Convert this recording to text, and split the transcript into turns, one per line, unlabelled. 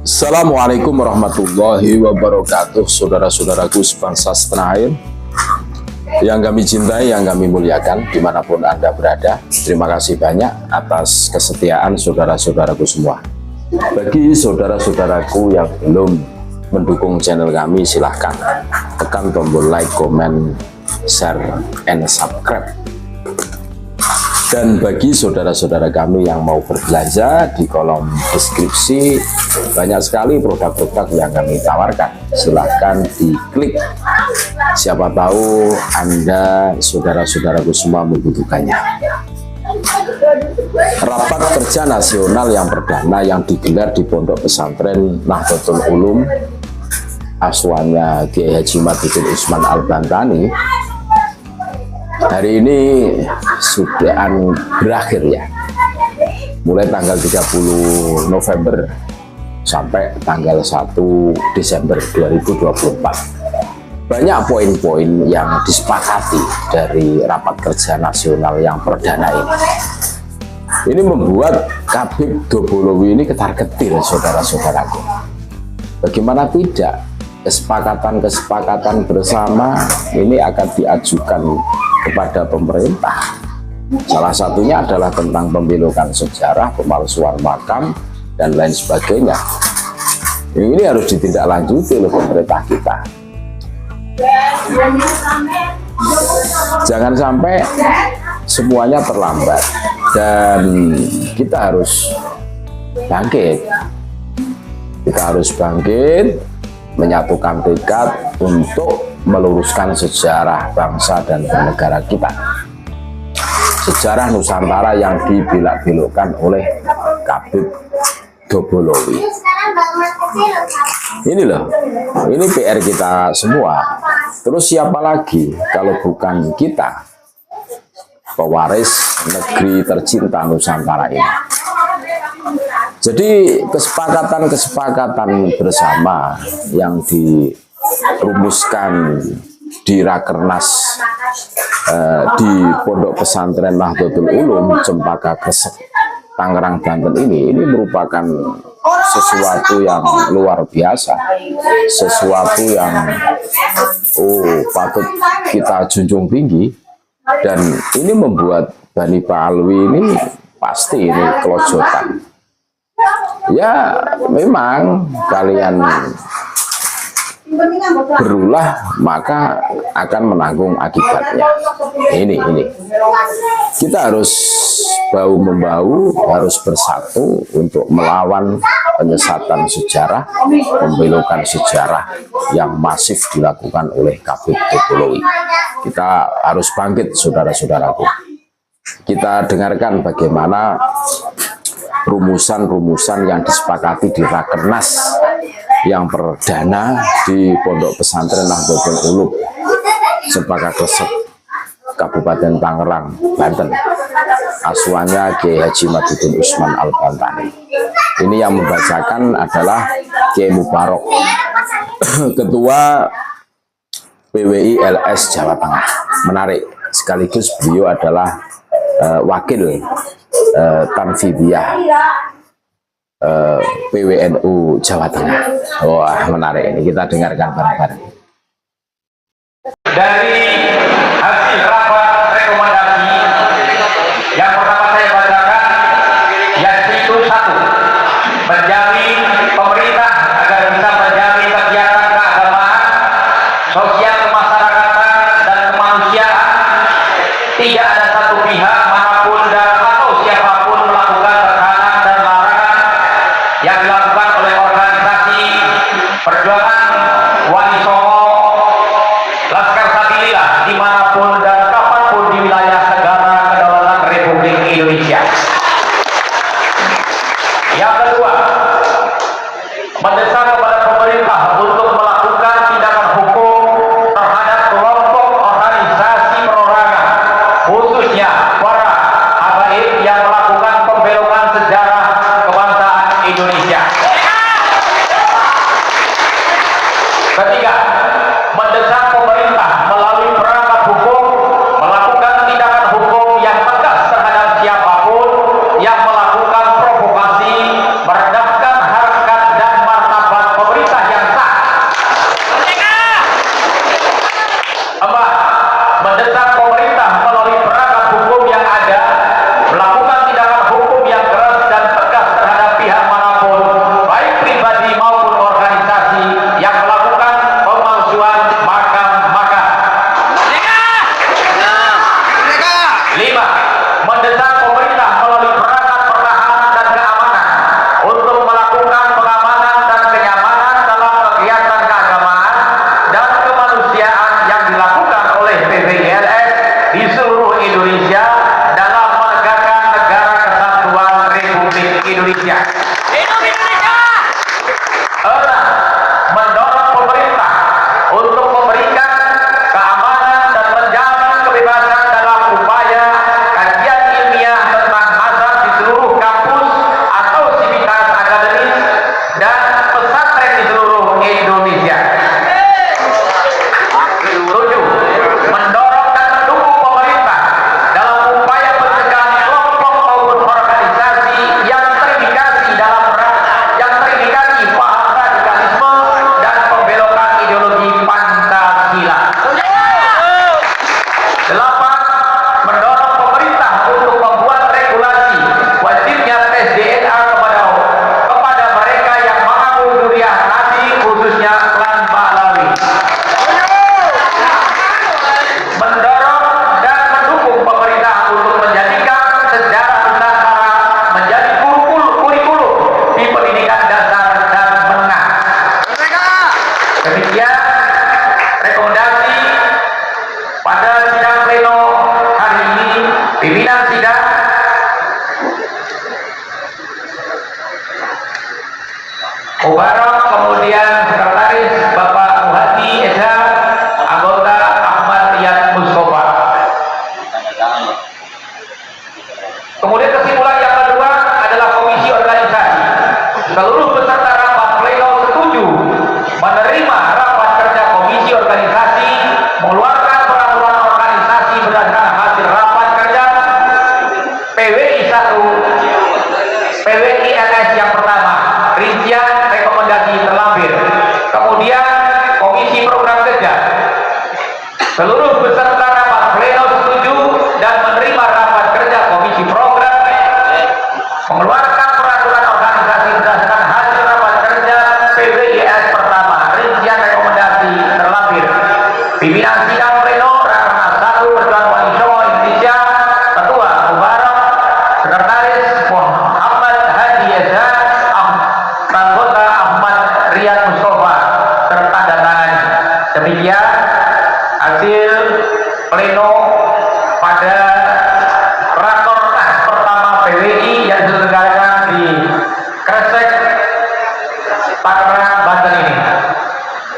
Assalamualaikum warahmatullahi wabarakatuh. Saudara-saudaraku sebangsa setanah air yang kami cintai, yang kami muliakan dimanapun Anda berada, terima kasih banyak atas kesetiaan saudara-saudaraku semua. Bagi saudara-saudaraku yang belum mendukung channel kami, silahkan tekan tombol like, comment, share, and subscribe. Dan bagi saudara-saudara kami yang mau berbelanja, di kolom deskripsi banyak sekali produk-produk yang kami tawarkan. Silahkan diklik, siapa tahu Anda, saudara-saudaraku semua membutuhkannya. Rapat kerja nasional yang perdana yang digelar di Pondok Pesantren Nahdlatul Ulum Aswanya Kiai Haji Madudin Usman Al-Bantani hari ini sudah berakhir ya, mulai tanggal 30 November sampai tanggal 1 Desember 2024. Banyak poin-poin yang disepakati dari rapat kerja nasional yang perdana ini. Ini membuat Kabid Dobolowi ini ketar-ketir, saudara-saudaraku. Bagaimana tidak, kesepakatan-kesepakatan bersama ini akan diajukan kepada pemerintah. Salah satunya adalah tentang pembelokan sejarah, pemalsuan makam, dan lain sebagainya. Ini harus ditindaklanjuti oleh pemerintah kita. Jangan sampai semuanya terlambat, dan kita harus bangkit. Kita harus bangkit, menyatukan tekad untuk meluruskan sejarah bangsa dan bernegara kita. Sejarah Nusantara yang dibelak-belokkan oleh Kabid Dobolowi. Ini loh, ini PR kita semua. Terus siapa lagi kalau bukan kita, pewaris negeri tercinta Nusantara ini. Jadi kesepakatan-kesepakatan bersama yang dirumuskan di Rakernas di Pondok Pesantren Nahdlatul Ulum Cempaka Gresik, Tangerang, Banten ini merupakan sesuatu yang luar biasa, sesuatu yang patut kita junjung tinggi, dan ini membuat Bani Pak Alwi ini pasti ini kelojotan. Ya memang kalian berulah maka akan menanggung akibatnya. Ini kita harus bahu membahu, harus bersatu untuk melawan penyesatan sejarah, pembelokan sejarah yang masif dilakukan oleh Kabid Dobolowi. Kita harus bangkit, saudara-saudaraku. Kita dengarkan bagaimana rumusan-rumusan yang disepakati di Rakernas yang perdana di Pondok Pesantren Nahdlatul Ulum Cempaka Gresik, Kabupaten Tangerang, Banten, Aswanya Kiai Haji Madudin Usman Al-Bantani. Ini yang membacakan adalah Kiai Mubarok, Ketua PWI LS Jawa Tengah. Menarik, sekaligus beliau adalah wakil Tanfidiyah PWNU Jawa Tengah. Wah, menarik ini, kita dengarkan bareng-bareng.
Dari hasil rapat rekomendasi yang pertama saya bacakan, yaitu satu, menjamin pemerintah agar bisa menjamin kegiatan keagamaan, sosial kemasyarakatan, dan kemanusiaan. Tidak ada satu pihak manapun dan atau siapapun melakukan tekanan dan larangan yang dilakukan oleh organisasi perjuangan Wali Songo, Laskar Sabilillah, dimanapun dan kapanpun di wilayah negara kedaulatan Republik Indonesia. Yang kedua, mendesak kepada pemerintah untuk melakukan tindakan hukum terhadap kelompok organisasi perorangan, khususnya para habaib yang melakukan pembelokan sejarah kebangsaan Indonesia. Ketiga, mendesak pemerintah melalui perangkat hukum melakukan tindakan hukum yang tegas terhadap siapapun yang melakukan provokasi, merendahkan harkat Mubarak, kemudian sekretaris Bapak Muhadi Esa, anggota Ahmad Riyad Mustafa. Kemudian kesimpulan yang kedua adalah komisi organisasi. Seluruh peserta rapat pleno setuju menerima rapat kerja komisi organisasi, mengeluarkan peraturan organisasi berdasarkan hasil rapat kerja PWI 1, PWI LS yang pertama, rincian rekomendasi terlampir.